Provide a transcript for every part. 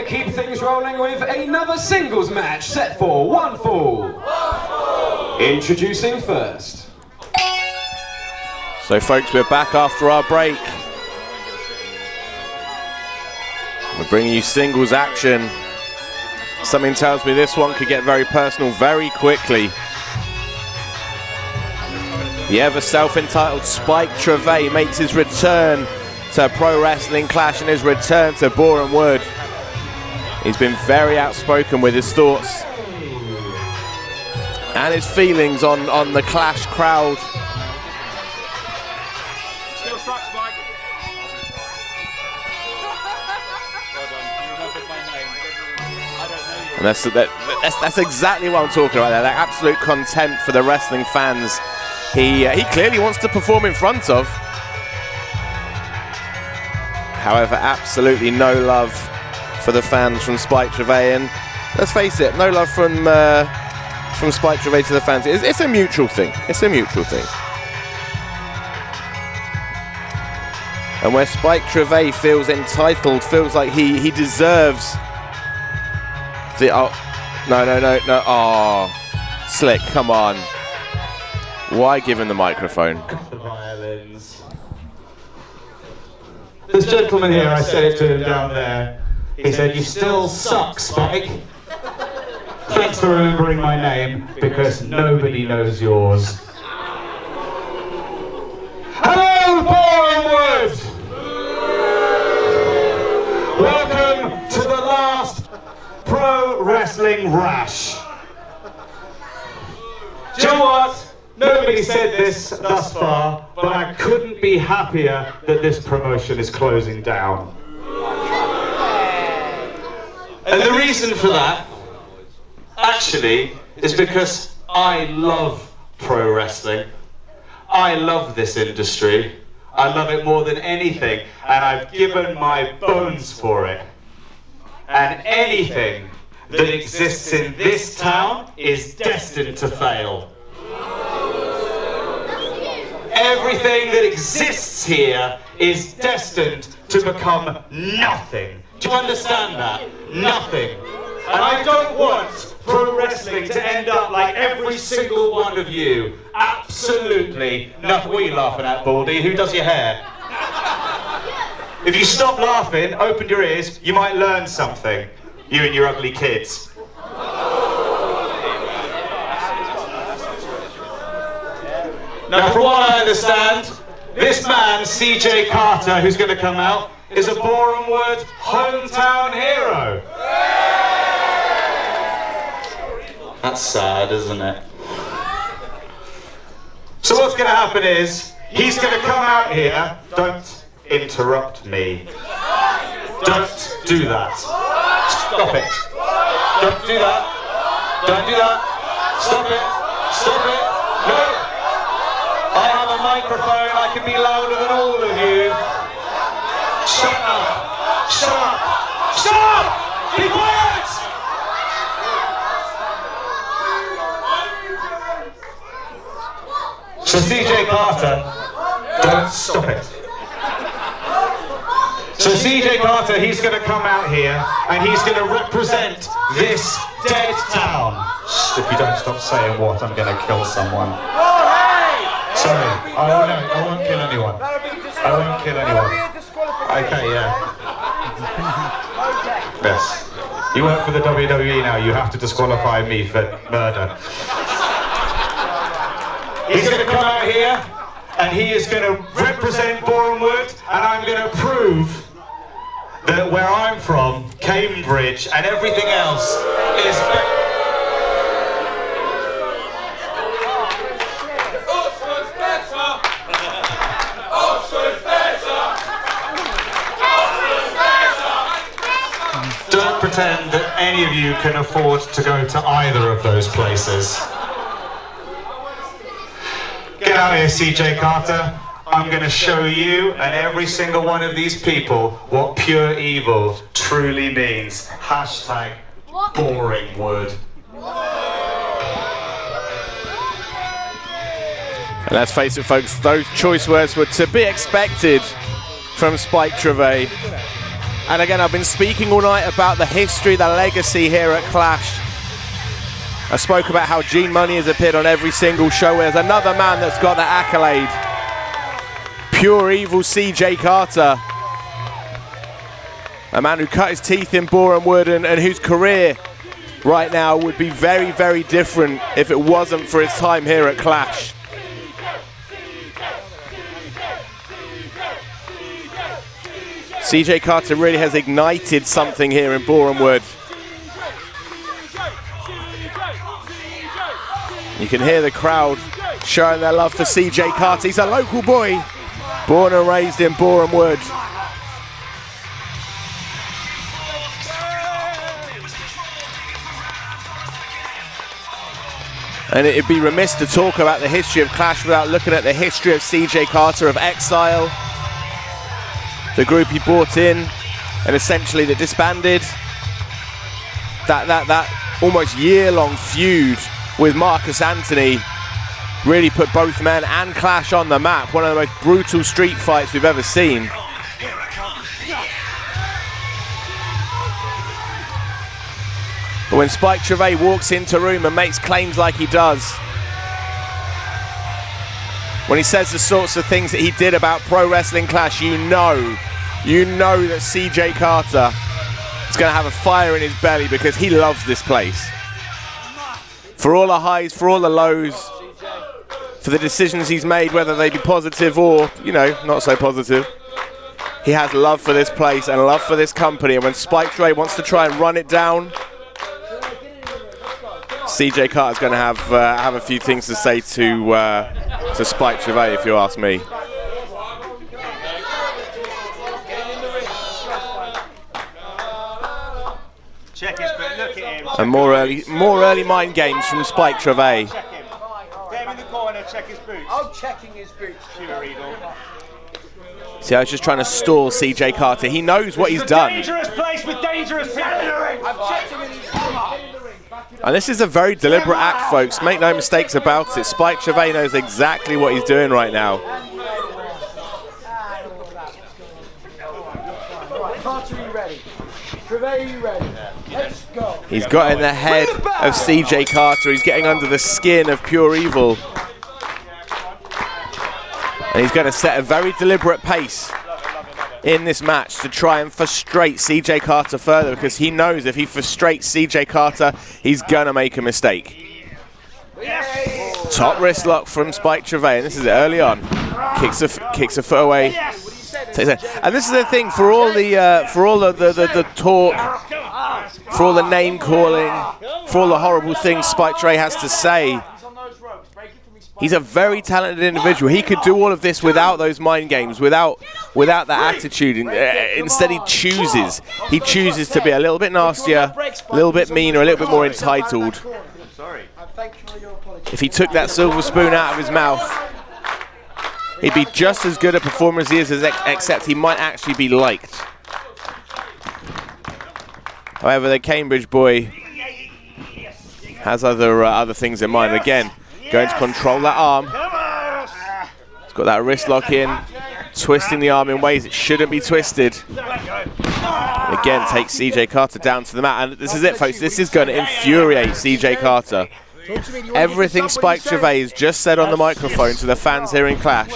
going to keep things rolling with another singles match set for one fall. Introducing first. So folks, we're back after our break. We're bringing you singles action. Something tells me this one could get very personal very quickly. The ever self-entitled Spike Trivet makes his return to Pro Wrestling Clash and his return to Boreham Wood. He's been very outspoken with his thoughts and his feelings on the Clash crowd. Still struck, Spike. And that's exactly what I'm talking about there, that absolute contempt for the wrestling fans he clearly wants to perform in front of. However, absolutely no love for the fans from Spike Trivet, and let's face it, no love from Spike Trivet to the fans. It's a mutual thing. It's a mutual thing. And where Spike Trivet feels entitled, feels like he deserves the no. Oh, Slick, come on. Why give him the microphone? The violins. This gentleman here, I said it to him down there. He said, "You still suck, Spike. Thanks for remembering my name, because nobody knows yours." Hello, Boreham Wood! Welcome to the last Pro Wrestling Rash. Do you know what? Nobody said this thus far, but I couldn't be happier that this promotion is closing down. And the reason for that, actually, is because I love pro wrestling. I love this industry. I love it more than anything, and I've given my bones for it. And anything that exists in this town is destined to fail. Everything that exists here is destined to become nothing. Do you understand that? Nothing. And I don't want pro wrestling to end up like every single one of you. Absolutely nothing. What are you laughing at, Baldy? Who does your hair? If you stop laughing, open your ears, you might learn something. You and your ugly kids. Now, from what I understand, this man, CJ Carter, who's going to come out, is a Boreham Wood hometown hero. That's sad, isn't it? So what's going to happen is, he's going to come out here. Don't interrupt me. Don't do that. Stop it. Don't do that. Don't do that. Stop it. Stop it. No. I have a microphone, I can be louder than all of you. Shut up! Shut up! Shut up! Be quiet! So CJ Carter, don't stop it. So CJ Carter, he's going to come out here and he's going to represent this dead town. If you don't stop saying what, I'm going to kill someone. Sorry, I won't kill anyone. I won't kill anyone. Okay, yeah. Yes. You work for the WWE now, you have to disqualify me for murder. He's going to come out here, and he is going to represent Boreham Wood, and I'm going to prove that where I'm from, Cambridge, and everything else is better. Don't pretend that any of you can afford to go to either of those places. Get out here, CJ Carter. I'm going to show you and every single one of these people what pure evil truly means. Hashtag Boring Wood. And let's face it, folks, those choice words were to be expected from Spike Trivet. And again, I've been speaking all night about the history, the legacy here at Clash. I spoke about how Gene Money has appeared on every single show. There's another man that's got that accolade. Pure evil CJ Carter. A man who cut his teeth in Boreham Wood and whose career right now would be very, very different if it wasn't for his time here at Clash. CJ Carter really has ignited something here in Boreham Wood. You can hear the crowd showing their love for CJ Carter. He's a local boy, born and raised in Boreham Wood. And it'd be remiss to talk about the history of Clash without looking at the history of CJ Carter, of Exile, the group he brought in and essentially that disbanded. That almost year-long feud with Marcus Anthony really put both men and Clash on the map. One of the most brutal street fights we've ever seen. But when Spike Trivet walks into room and makes claims like he does, when he says the sorts of things that he did about Pro Wrestling Clash, you know that CJ Carter is going to have a fire in his belly because he loves this place. For all the highs, for all the lows, for the decisions he's made, whether they be positive or, you know, not so positive, he has love for this place and love for this company. And when Spike Trivet wants to try and run it down, CJ Carter's going to have a few things to say to Spike Trivet, if you ask me. Check his boot, look at him. And more early mind games from Spike Trivet. Check him. Get him in the corner, check his boots. I'm checking his boots. Pure evil. See, I was just trying to stall CJ Carter. He knows what he's done. Dangerous place with dangerous people. I've checked him in his corner. And this is a very deliberate act, folks. Make no mistakes about it. Spike Trivet knows exactly what he's doing right now. Carter, are you ready? Trivet, are you ready? Let's go. He's got in the head of CJ Carter. He's getting under the skin of Pure Evil. And he's going to set a very deliberate pace in this match to try and frustrate CJ Carter further, because he knows if he frustrates CJ Carter, he's going to make a mistake. Top wrist lock from Spike Trivet, and this is it early on. Kicks a foot away. And this is the thing, for all the talk, for all the name calling, for all the horrible things Spike Trivet has to say, he's a very talented individual. He could do all of this without those mind games, without that attitude. Instead, he chooses to be a little bit nastier, a little bit meaner, a little bit more entitled. If he took that silver spoon out of his mouth, he'd be just as good a performer as he is, except he might actually be liked. However, the Cambridge boy has other things in mind. Again, going to control that arm. He's got that wrist lock in, twisting the arm in ways it shouldn't be twisted. And again, takes CJ Carter down to the mat. And this is it, folks. This is going to infuriate CJ Carter. Everything Spike Trivet has just said on the microphone to the fans here in Clash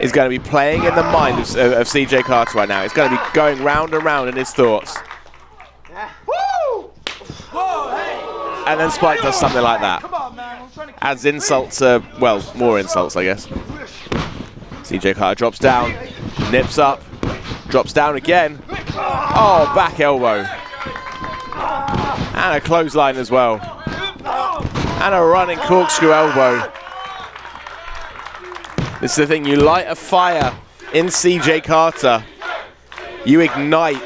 is going to be playing in the mind of CJ Carter right now. It's going to be going round and round in his thoughts. And then Spike does something like that. Adds insults, well, more insults, I guess. CJ Carter drops down, nips up, drops down again. Oh, back elbow. And a clothesline as well. And a running corkscrew elbow. This is the thing, you light a fire in CJ Carter. You ignite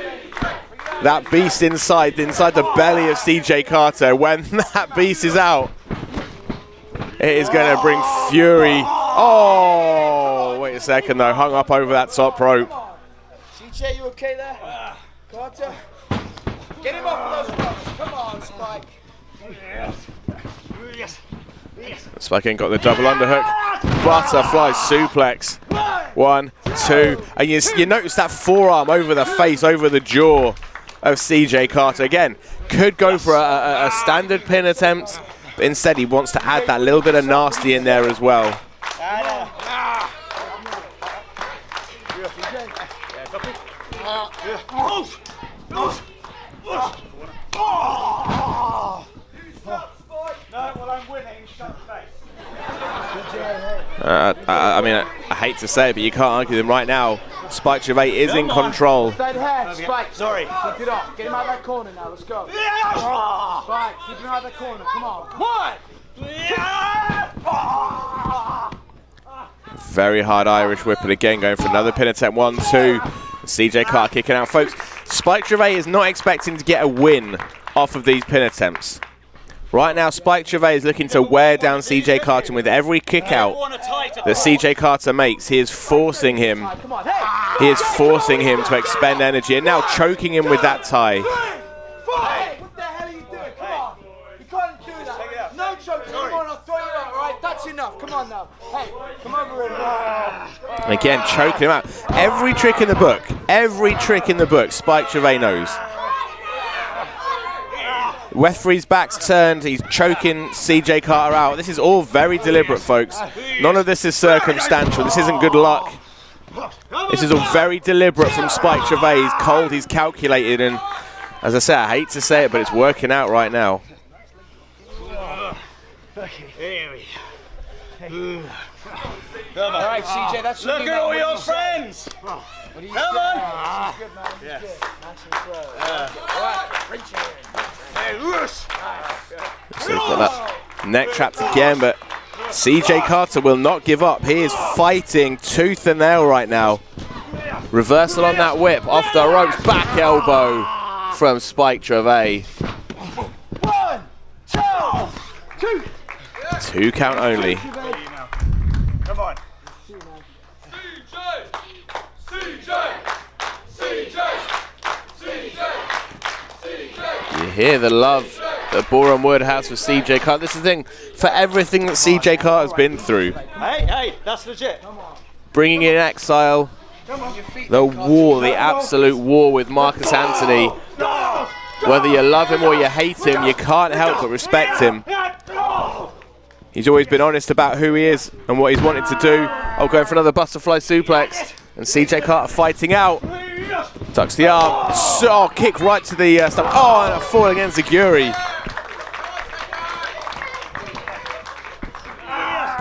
that beast inside the belly of CJ Carter. When that beast is out, it is going to bring fury. Oh, wait a second though, hung up over that top rope. CJ, you okay there? Carter? Get him off of those ropes. Come on, Spike. Spike ain't got the double underhook. Butterfly suplex. 1, 2. And you notice that forearm over the face, over the jaw of CJ Carter. Again, could go for a standard pin attempt, but instead he wants to add that little bit of nasty in there as well. I mean, I hate to say it, but you can't argue them right now. Spike Trivet is in control. Spike, sorry. Keep it up. Get him out of that corner now. Let's go. Spike, keep him out of that corner. Come on. Very hard Irish whip, and again going for another pin attempt. 1, 2. CJ Carter kicking out, folks. Spike Trivet is not expecting to get a win off of these pin attempts. Right now, Spike Trivet is looking to wear down CJ Carter, and with every kick out that CJ Carter makes, he is forcing him. He is forcing him to expend energy, and now choking him with that tie. What the hell are you doing? Come on. You can't do that. No choking. Come on, I'll throw you out. All right, that's enough. Come on now. Hey, come over here. And again, choking him out. Every trick in the book, Spike Trivet knows. Referee's back's turned, he's choking CJ Carter out. This is all very deliberate, folks. None of this is circumstantial. This isn't good luck. This is all very deliberate from Spike Trivet. He's cold, he's calculated, and as I say, I hate to say it, but it's working out right now. All right, CJ, that's look at all your friends. Come on. Good, man. Yeah. Good. Nice and slow. All right, reach it. So he's got that neck trapped again, but CJ Carter will not give up. He is fighting tooth and nail right now. Reversal on that whip, off the ropes, back elbow from Spike Trivet. 1, 2. 2 count only. Come on. You hear the love that Boron Wood has for CJ Carter. This is the thing, for everything that CJ Carter's been through. Hey, that's legit. Bringing in Exile, the war, the absolute war with Marcus Anthony. Whether you love him or you hate him, you can't help but respect him. He's always been honest about who he is and what he's wanted to do. Oh, going for another butterfly suplex. And CJ Carter fighting out. Tucks the arm. Oh, kick right to the stomach. Oh, and a fall against Zaguri.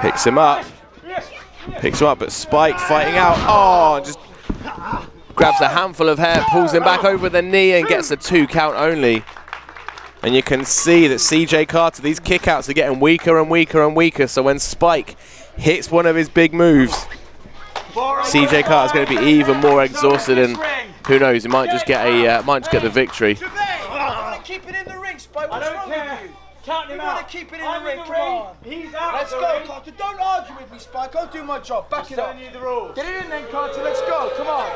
Picks him up. But Spike fighting out. Oh, just grabs a handful of hair, pulls him back over the knee and gets a 2 count only. And you can see that CJ Carter, these kickouts are getting weaker and weaker and weaker. So when Spike hits one of his big moves, CJ Carter's going to be even more exhausted, and who knows, he might just get the victory. I want to keep it in the ring, Spike. What's wrong with you? Count him You out. want to keep it in the ring? Come on. He's out. Let's go, Carter. Don't argue with me, Spike. I'll do my job. Back it up. Telling you the rules. Get it in then, Carter. Let's go. Come on.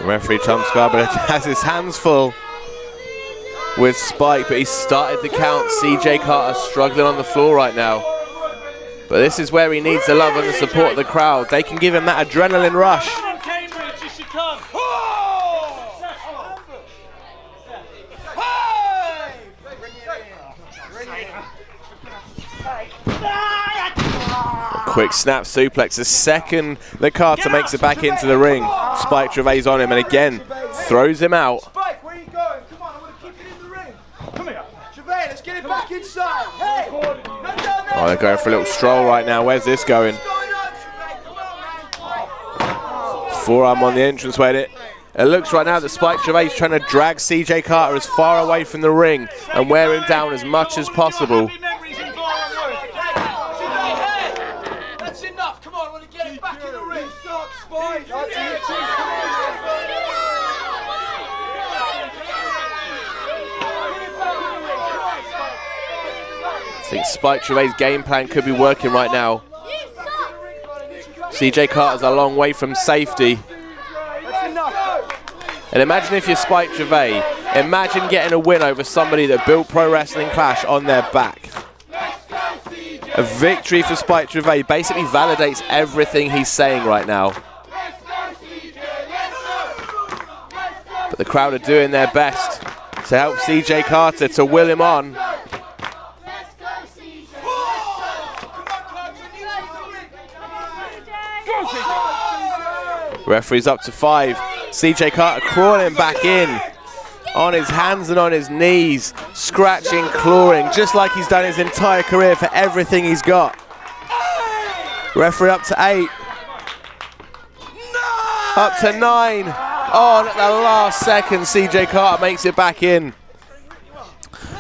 Referee Tom Scarborough has his hands full with Spike, but he started the count. CJ Carter struggling on the floor right now. But this is where he needs the love and the support of the crowd. They can give him that adrenaline rush. Come on, Cambridge, you should come. Quick snap suplex. The second that Carter makes it back into the ring, Spike Trivet's on him and again throws him out. Spike, where are you going? Come on, I want to keep it in the ring. Come here. Trivet, let's get it back inside. Hey! Oh, they're going for a little stroll right now. Where's this going? Forearm on the entranceway. It looks right now that Spike Trivet's trying to drag CJ Carter as far away from the ring and wear him down as much as possible. That's enough. Come on, I want to get it back in the ring. Spike. I think Spike Trivet's game plan could be working right now. CJ Carter's a long way from safety. And imagine if you're Spike Trivet, imagine getting a win over somebody that built Pro Wrestling Clash on their back. A victory for Spike Trivet. Basically validates everything he's saying right now. But the crowd are doing their best to help CJ Carter, to will him on. Referee's up to 5. CJ Carter crawling back in, on his hands and on his knees, scratching, clawing, just like he's done his entire career for everything he's got. Referee up to 8. Up to 9. Oh, at the last second, CJ Carter makes it back in.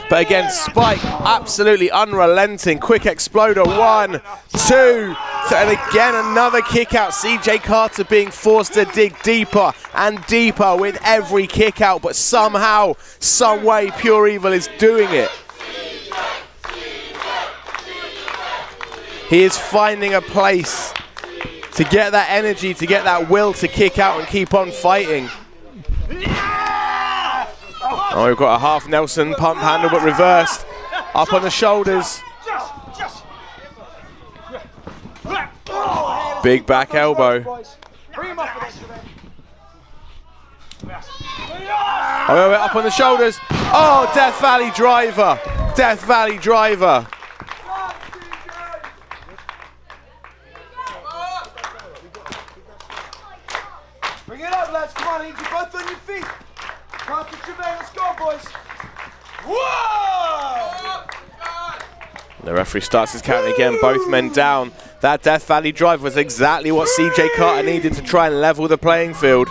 But again, Spike, absolutely unrelenting. Quick exploder, 1, 2, and again another kick out. CJ Carter being forced to dig deeper and deeper with every kick out, but somehow, some way, Pure Evil is doing it. He is finding a place to get that energy, to get that will to kick out and keep on fighting. Oh, we've got a half Nelson pump handle, but reversed. Up on the shoulders. Big back elbow. Oh, up on the shoulders. Oh, Death Valley driver. Death Valley driver. Bring it up, lads. Come on, I need you both on your feet. Carter Trivet, let's go, boys. Whoa! The referee starts his count again. Both men down. That Death Valley drive was exactly what CJ Carter needed to try and level the playing field.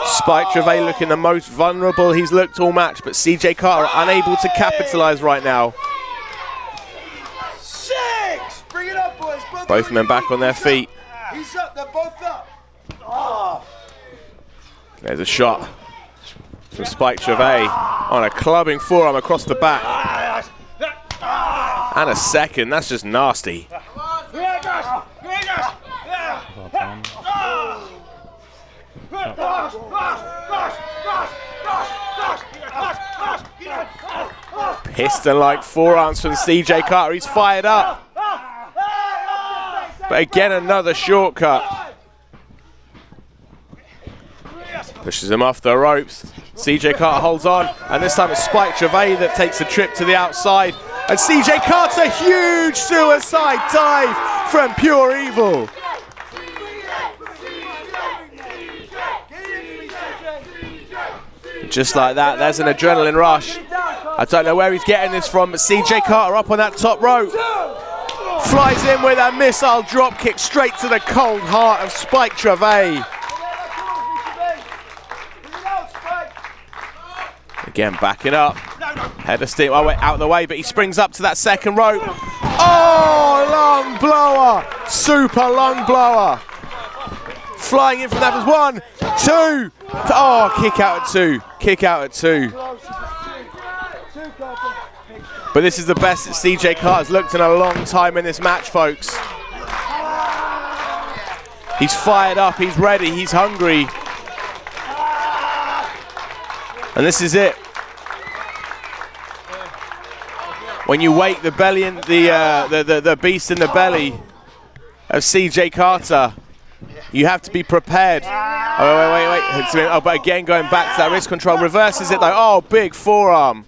Spike Trivet looking the most vulnerable he's looked all match, but CJ Carter unable to capitalize right now. 6! Bring it up, boys. Both men back on their feet. He's up, they're both up. Oh. There's a shot from Spike Trivet on a clubbing forearm across the back. And a second, that's just nasty. Piston-like forearms from CJ Carter, he's fired up. But again, another shortcut. Pushes him off the ropes. CJ Carter holds on, and this time it's Spike Trivet that takes a trip to the outside. And CJ Carter, huge suicide dive from Pure Evil. Just like that, there's an adrenaline rush. I don't know where he's getting this from, but CJ Carter up on that top rope. Flies in with a missile drop kick straight to the cold heart of Spike Trivet. Again, backing up. Head of steam, oh wait, out of the way, but he springs up to that second rope. Oh, long blower. Super long blower. Flying in from that was 1, 2. Oh, kick out at 2. Kick out at 2. But this is the best that CJ Carter's looked in a long time in this match, folks. He's fired up, he's ready, he's hungry. And this is it. When you wake the belly and the beast in the belly of CJ Carter, you have to be prepared. Oh, wait. Oh, but again, going back to that wrist control, reverses it though. Oh, big forearm.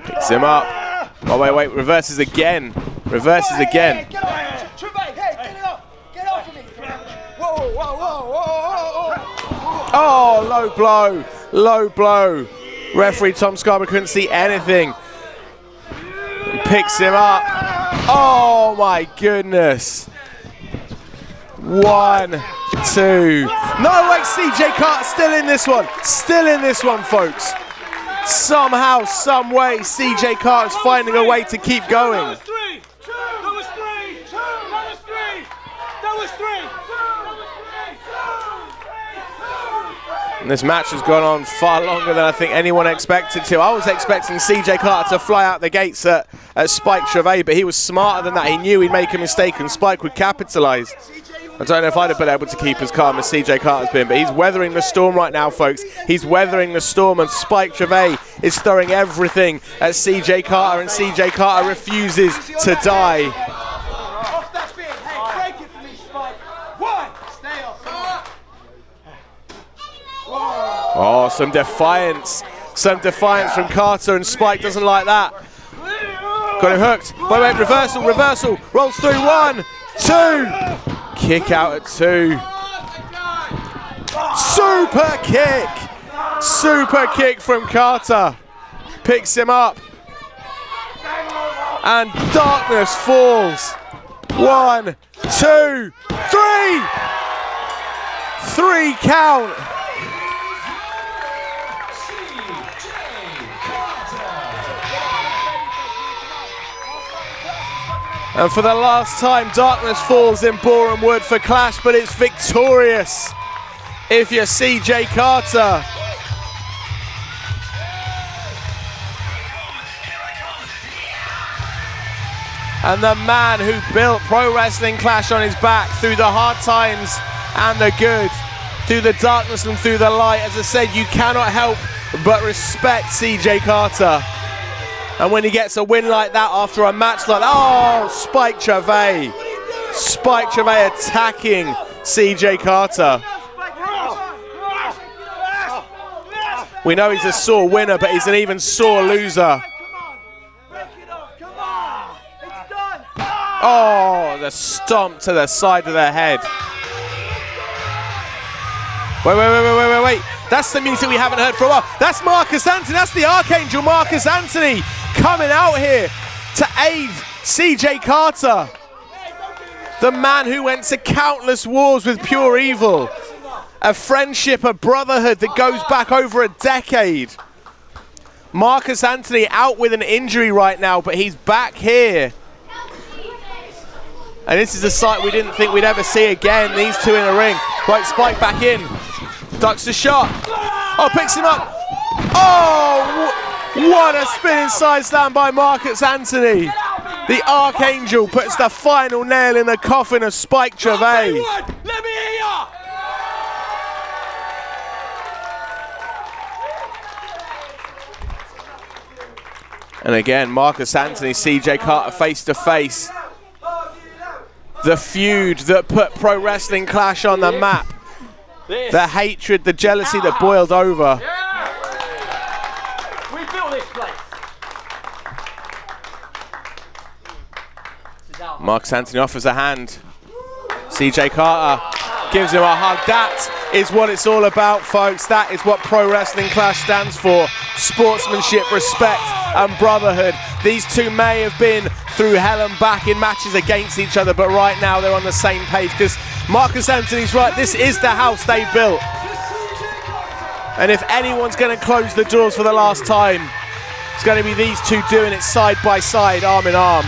Picks him up. Oh, wait, reverses again. Reverses again. Get off, Trivet, hey, get it off. Get off of me. Whoa. Oh, low blow. Referee Tom Scarborough couldn't see anything. Picks him up. Oh my goodness. 1, 2. No, wait, CJ Carter still in this one. Still in this one, folks. Somehow, some way, CJ Carter's finding a way to keep going. That was 3. That was 3. That was 3. That was 3. And this match has gone on far longer than I think anyone expected to. I was expecting CJ Carter to fly out the gates at Spike Trivet, but he was smarter than that. He knew he'd make a mistake and Spike would capitalize. I don't know if I'd have been able to keep as calm as CJ Carter's been, but he's weathering the storm right now, folks. He's weathering the storm, and Spike Trivet is throwing everything at CJ Carter, and CJ Carter refuses to die. Off that bit. Hey, break it for me, Spike. One. Stay off. Oh, some defiance. Some defiance from Carter, and Spike doesn't like that. Got him hooked. Wait, reversal. Rolls through. 1, 2. Kick out at 2. Super kick from Carter. Picks him up. And darkness falls. 1, 2, 3. 3 count. And for the last time, darkness falls in Boreham Wood for Clash, but it's victorious if you're CJ Carter. And the man who built Pro Wrestling Clash on his back through the hard times and the good, through the darkness and through the light. As I said, you cannot help but respect CJ Carter. And when he gets a win like that after a match like that, oh, Spike Trivet. Spike Trivet attacking CJ Carter. We know he's a sore winner, but he's an even sore loser. Oh, the stomp to the side of the head. Wait. That's the music we haven't heard for a while. That's Marcus Anthony. That's the Archangel Marcus Anthony coming out here to aid CJ Carter. The man who went to countless wars with Pure Evil. A friendship, a brotherhood that goes back over a decade. Marcus Anthony out with an injury right now, but he's back here. And this is a sight we didn't think we'd ever see again. These two in a ring. Right, Spike back in. Ducks the shot. Oh, picks him up. Oh, what a spinning side slam by Marcus Anthony. The Archangel puts the final nail in the coffin of Spike Trivet. Let me hear ya! And again, Marcus Anthony, CJ Carter face to face. The feud that put Pro Wrestling Clash on the map. The hatred, the jealousy that boiled over. We built this place. Marcus Anthony offers a hand. CJ Carter gives him a hug. That is what it's all about, folks. That is what Pro Wrestling Clash stands for. Sportsmanship, respect, and brotherhood. These two may have been through hell and back in matches against each other, but right now they're on the same page, because Marcus Anthony's right. This is the house they built. And if anyone's going to close the doors for the last time, it's going to be these two doing it side by side, arm in arm.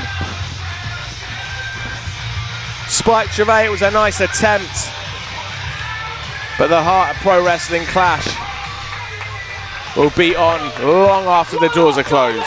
Spike Trivet was a nice attempt, but the heart of Pro Wrestling Clash will be on long after the doors are closed.